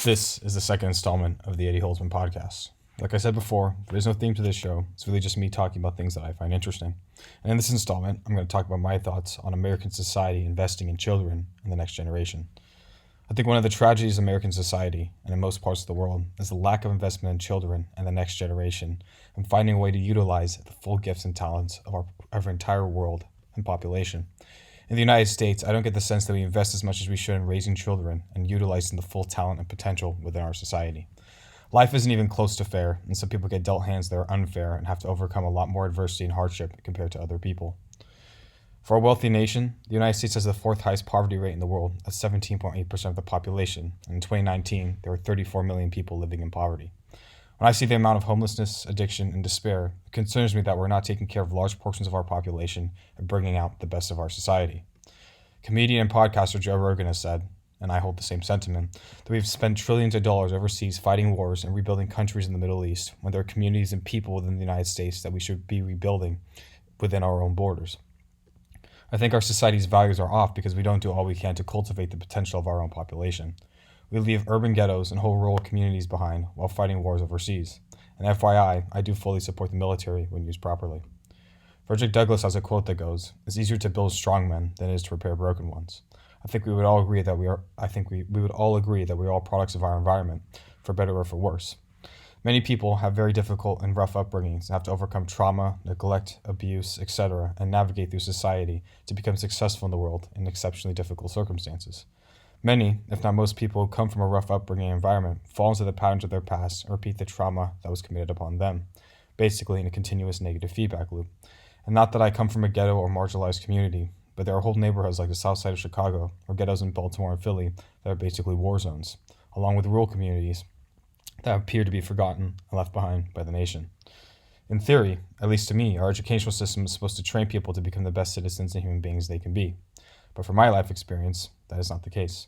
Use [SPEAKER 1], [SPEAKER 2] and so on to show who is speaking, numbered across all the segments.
[SPEAKER 1] This is the second installment of the Eddie Holzman Podcast. Like I said before, there is no theme to this show. It's really just me talking about things that I find interesting. And in this installment, I'm going to talk about my thoughts on American society investing in children and the next generation. I think one of the tragedies of American society, and in most parts of the world, is the lack of investment in children and the next generation, and finding a way to utilize the full gifts and talents of our entire world and population. In the United States, I don't get the sense that we invest as much as we should in raising children and utilizing the full talent and potential within our society. Life isn't even close to fair, and some people get dealt hands that are unfair and have to overcome a lot more adversity and hardship compared to other people. For a wealthy nation, the United States has the fourth highest poverty rate in the world at 17.8% of the population, and in 2019, there were 34 million people living in poverty. When I see the amount of homelessness, addiction, and despair, it concerns me that we're not taking care of large portions of our population and bringing out the best of our society. Comedian and podcaster Joe Rogan has said, and I hold the same sentiment, that we've spent trillions of dollars overseas fighting wars and rebuilding countries in the Middle East when there are communities and people within the United States that we should be rebuilding within our own borders. I think our society's values are off because we don't do all we can to cultivate the potential of our own population. We leave urban ghettos and whole rural communities behind while fighting wars overseas. And FYI, I do fully support the military when used properly. Frederick Douglass has a quote that goes, "It's easier to build strong men than it is to repair broken ones." I think we would all agree that we are all products of our environment, for better or for worse. Many people have very difficult and rough upbringings and have to overcome trauma, neglect, abuse, etc., and navigate through society to become successful in the world in exceptionally difficult circumstances. Many, if not most people who come from a rough upbringing environment fall into the patterns of their past and repeat the trauma that was committed upon them, basically in a continuous negative feedback loop. And not that I come from a ghetto or marginalized community, but there are whole neighborhoods like the south side of Chicago or ghettos in Baltimore and Philly that are basically war zones, along with rural communities that appear to be forgotten and left behind by the nation. In theory, at least to me, our educational system is supposed to train people to become the best citizens and human beings they can be. But from my life experience, that is not the case.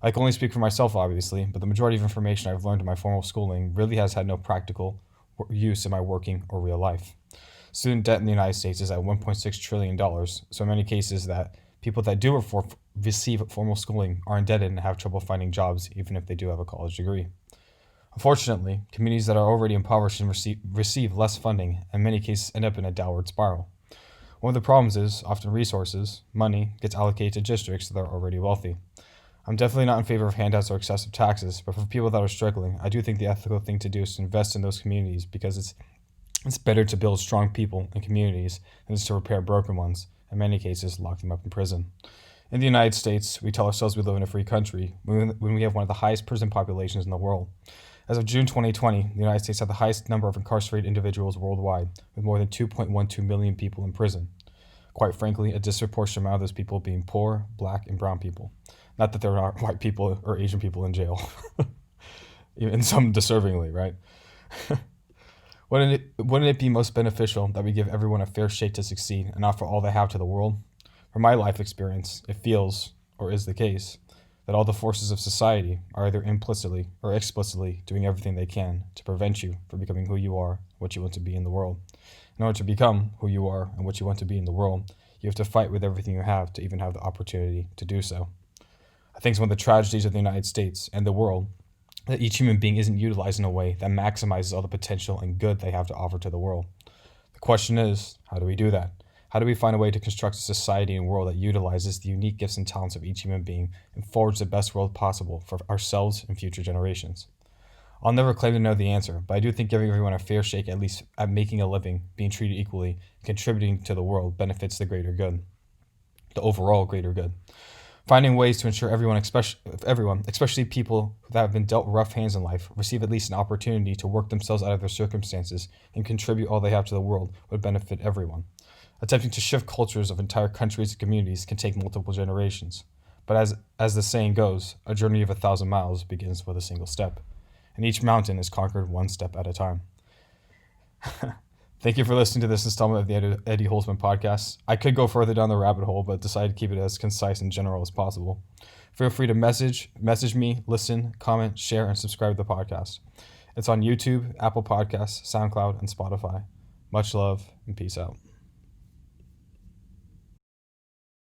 [SPEAKER 1] I can only speak for myself, obviously, but the majority of information I've learned in my formal schooling really has had no practical use in my working or real life. Student debt in the United States is at $1.6 trillion, so in many cases that people that do receive formal schooling are indebted and have trouble finding jobs even if they do have a college degree. Unfortunately, communities that are already impoverished and receive less funding and in many cases end up in a downward spiral. One of the problems is often resources, money, gets allocated to districts that are already wealthy. I'm definitely not in favor of handouts or excessive taxes, but for people that are struggling, I do think the ethical thing to do is to invest in those communities because it's better to build strong people and communities than it is to repair broken ones, in many cases lock them up in prison. In the United States, we tell ourselves we live in a free country when we have one of the highest prison populations in the world. As of June 2020, the United States had the highest number of incarcerated individuals worldwide, with more than 2.12 million people in prison. Quite frankly, a disproportionate amount of those people being poor, black, and brown people. Not that there aren't white people or Asian people in jail. Even some deservingly, right? Wouldn't it be most beneficial that we give everyone a fair shake to succeed and offer all they have to the world? From my life experience, it feels, or is the case, that all the forces of society are either implicitly or explicitly doing everything they can to prevent you from becoming who you are, what you want to be in the world. In order to become who you are and what you want to be in the world, you have to fight with everything you have to even have the opportunity to do so. I think it's one of the tragedies of the United States and the world that each human being isn't utilized in a way that maximizes all the potential and good they have to offer to the world. The question is, how do we do that? How do we find a way to construct a society and world that utilizes the unique gifts and talents of each human being and forge the best world possible for ourselves and future generations? I'll never claim to know the answer, but I do think giving everyone a fair shake at least at making a living, being treated equally, contributing to the world benefits the greater good, the overall greater good. Finding ways to ensure everyone, especially people that have been dealt rough hands in life, receive at least an opportunity to work themselves out of their circumstances and contribute all they have to the world would benefit everyone. Attempting to shift cultures of entire countries and communities can take multiple generations. But as the saying goes, a journey of 1,000 miles begins with a single step, and each mountain is conquered one step at a time. Thank you for listening to this installment of the Eddie Holzman Podcast. I could go further down the rabbit hole, but decided to keep it as concise and general as possible. Feel free to message me, listen, comment, share, and subscribe to the podcast. It's on YouTube, Apple Podcasts, SoundCloud, and Spotify. Much love and peace out.